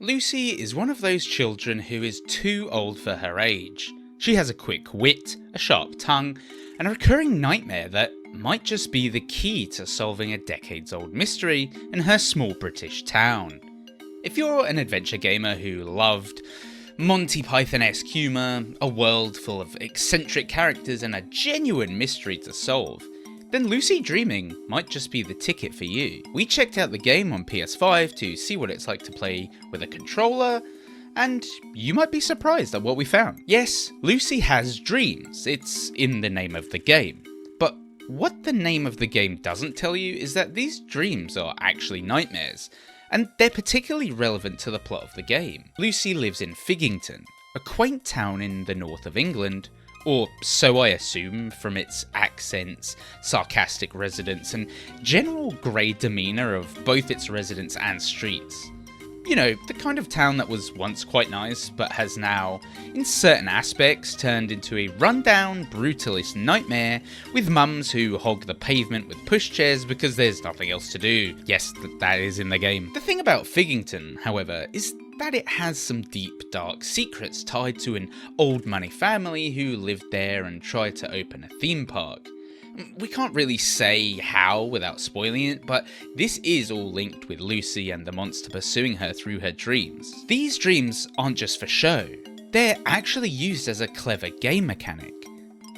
Lucy is one of those children who is too old for her age. She has a quick wit, a sharp tongue, and a recurring nightmare that might just be the key to solving a decades-old mystery in her small British town. If you're an adventure gamer who loved Monty Python-esque humour, a world full of eccentric characters and a genuine mystery to solve, then Lucid Dreaming might just be the ticket for you. We checked out the game on PS5 to see what it's like to play with a controller, and you might be surprised at what we found. Yes, Lucy has dreams, it's in the name of the game. But what the name of the game doesn't tell you is that these dreams are actually nightmares, and they're particularly relevant to the plot of the game. Lucy lives in Figgington, a quaint town in the north of England, or so I assume from its accents, sarcastic residents, and general grey demeanour of both its residents and streets. You know, the kind of town that was once quite nice, but has now, in certain aspects, turned into a rundown, brutalist nightmare with mums who hog the pavement with pushchairs because there's nothing else to do. Yes, that is in the game. The thing about Figgington, however, is that it has some deep, dark secrets tied to an old money family who lived there and tried to open a theme park. We can't really say how without spoiling it, but this is all linked with Lucy and the monster pursuing her through her dreams. These dreams aren't just for show, they're actually used as a clever game mechanic.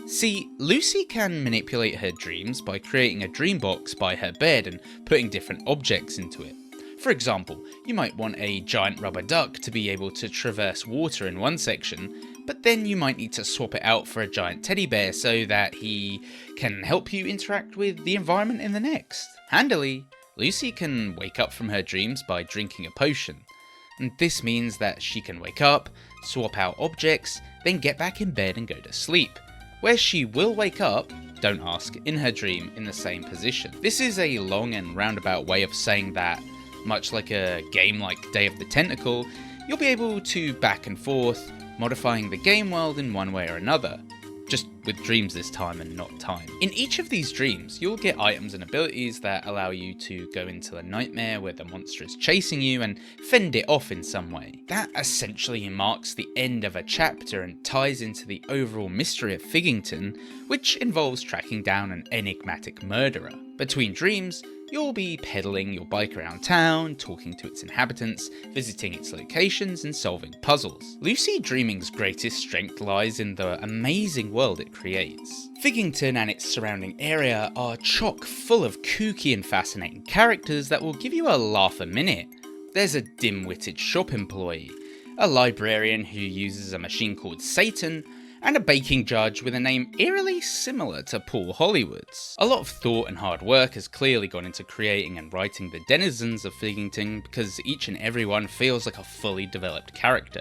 See, Lucy can manipulate her dreams by creating a dream box by her bed and putting different objects into it. For example, you might want a giant rubber duck to be able to traverse water in one section, but then you might need to swap it out for a giant teddy bear so that he can help you interact with the environment in the next. Handily, Lucy can wake up from her dreams by drinking a potion, and this means that she can wake up, swap out objects, then get back in bed and go to sleep, where she will wake up, don't ask, in her dream in the same position. This is a long and roundabout way of saying that, much like a game like Day of the Tentacle, you'll be able to back and forth, modifying the game world in one way or another, just with dreams this time and not time. In each of these dreams, you'll get items and abilities that allow you to go into a nightmare where the monster is chasing you and fend it off in some way. That essentially marks the end of a chapter and ties into the overall mystery of Figgington, which involves tracking down an enigmatic murderer. Between dreams, you'll be pedaling your bike around town, talking to its inhabitants, visiting its locations, and solving puzzles. Lucid Dreaming's greatest strength lies in the amazing world it creates. Figgington and its surrounding area are chock full of kooky and fascinating characters that will give you a laugh a minute. There's a dim-witted shop employee, a librarian who uses a machine called Satan, and a baking judge with a name eerily similar to Paul Hollywood's. A lot of thought and hard work has clearly gone into creating and writing the denizens of Figgington because each and every one feels like a fully developed character.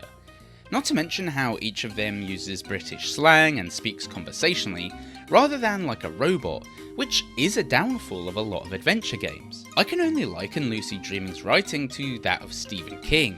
Not to mention how each of them uses British slang and speaks conversationally, rather than like a robot, which is a downfall of a lot of adventure games. I can only liken Lucid Dreaming's writing to that of Stephen King.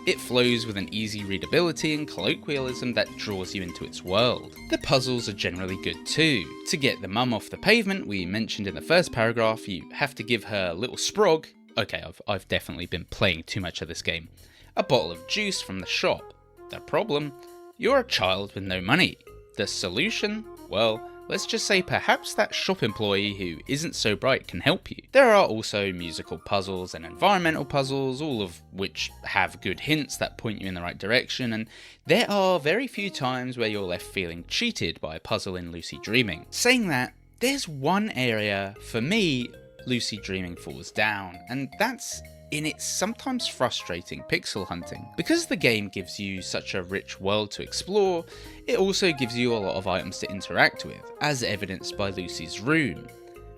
It flows with an easy readability and colloquialism that draws you into its world. The puzzles are generally good too. To get the mum off the pavement we mentioned in the first paragraph, you have to give her a little sprog. Okay, I've definitely been playing too much of this game. A bottle of juice from the shop. The problem? You're a child with no money. The solution? Well, let's just say perhaps that shop employee who isn't so bright can help you. There are also musical puzzles and environmental puzzles, all of which have good hints that point you in the right direction, and there are very few times where you're left feeling cheated by a puzzle in Lucid Dreaming. Saying that, there's one area, for me, Lucid Dreaming falls down, and that's in its sometimes frustrating pixel hunting. Because the game gives you such a rich world to explore, it also gives you a lot of items to interact with, as evidenced by Lucy's room.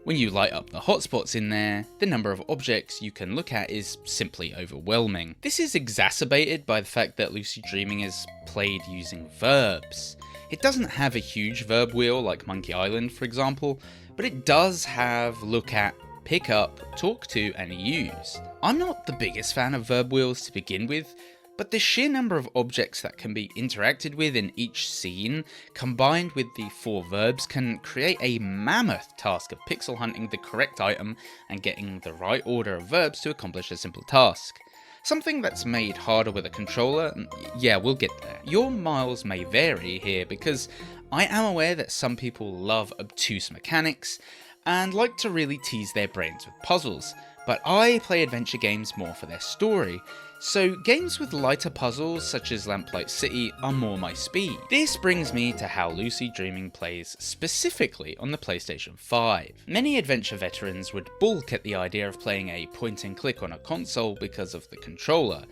When you light up the hotspots in there, the number of objects you can look at is simply overwhelming. This is exacerbated by the fact that Lucid Dreaming is played using verbs. It doesn't have a huge verb wheel like Monkey Island, for example, but it does have look at, pick up, talk to, and use. I'm not the biggest fan of verb wheels to begin with, but the sheer number of objects that can be interacted with in each scene, combined with the 4 verbs, can create a mammoth task of pixel hunting the correct item and getting the right order of verbs to accomplish a simple task. Something that's made harder with a controller? Yeah, we'll get there. Your miles may vary here because I am aware that some people love obtuse mechanics and like to really tease their brains with puzzles, but I play adventure games more for their story, so games with lighter puzzles such as Lamplight City are more my speed. This brings me to how Lucid Dreaming plays specifically on the PlayStation 5. Many adventure veterans would balk at the idea of playing a point and click on a console because of the controller,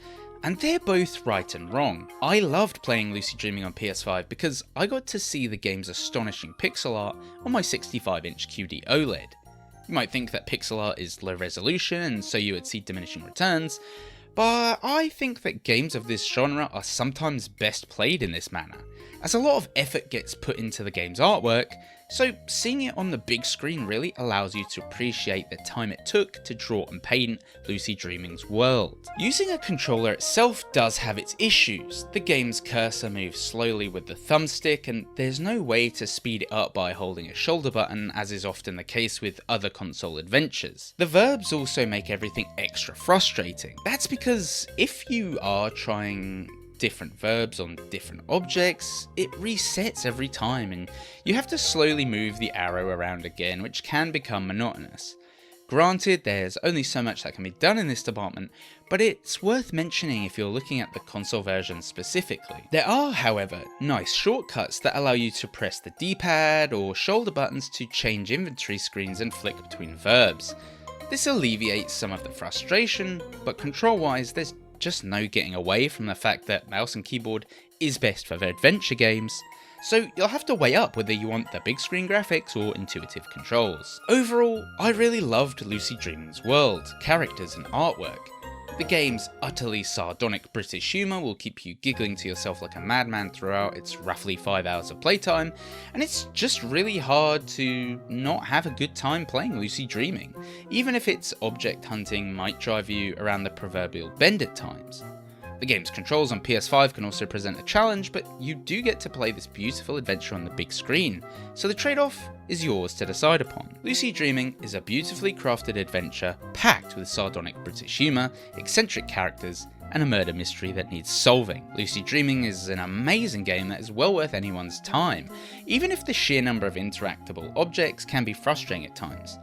and they're both right and wrong. I loved playing Lucid Dreaming on PS5 because I got to see the game's astonishing pixel art on my 65-inch QD OLED. You might think that pixel art is low resolution and so you would see diminishing returns, but I think that games of this genre are sometimes best played in this manner, as a lot of effort gets put into the game's artwork, so seeing it on the big screen really allows you to appreciate the time it took to draw and paint Lucid Dreaming's world. Using a controller itself does have its issues. The game's cursor moves slowly with the thumbstick, and there's no way to speed it up by holding a shoulder button, as is often the case with other console adventures. The verbs also make everything extra frustrating. That's because if you are trying different verbs on different objects, it resets every time and you have to slowly move the arrow around again, which can become monotonous. Granted, there's only so much that can be done in this department, but it's worth mentioning if you're looking at the console version specifically. There are, however, nice shortcuts that allow you to press the D-pad or shoulder buttons to change inventory screens and flick between verbs. This alleviates some of the frustration, but control-wise there's just no getting away from the fact that mouse and keyboard is best for adventure games, so you'll have to weigh up whether you want the big screen graphics or intuitive controls. Overall, I really loved Lucid Dreaming's world, characters and artwork. The game's utterly sardonic British humour will keep you giggling to yourself like a madman throughout its roughly 5 hours of playtime, and it's just really hard to not have a good time playing Lucid Dreaming, even if its object hunting might drive you around the proverbial bend at times. The game's controls on PS5 can also present a challenge, but you do get to play this beautiful adventure on the big screen, so the trade-off is yours to decide upon. Lucid Dreaming is a beautifully crafted adventure packed with sardonic British humour, eccentric characters, and a murder mystery that needs solving. Lucid Dreaming is an amazing game that is well worth anyone's time, even if the sheer number of interactable objects can be frustrating at times.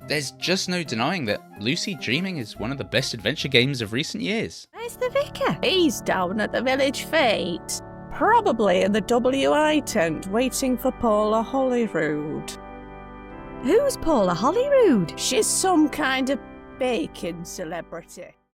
There's just no denying that Lucid Dreaming is one of the best adventure games of recent years. Where's the vicar? He's down at the village fete. Probably in the WI tent waiting for Paula Holyrood. Who's Paula Holyrood? She's some kind of baking celebrity.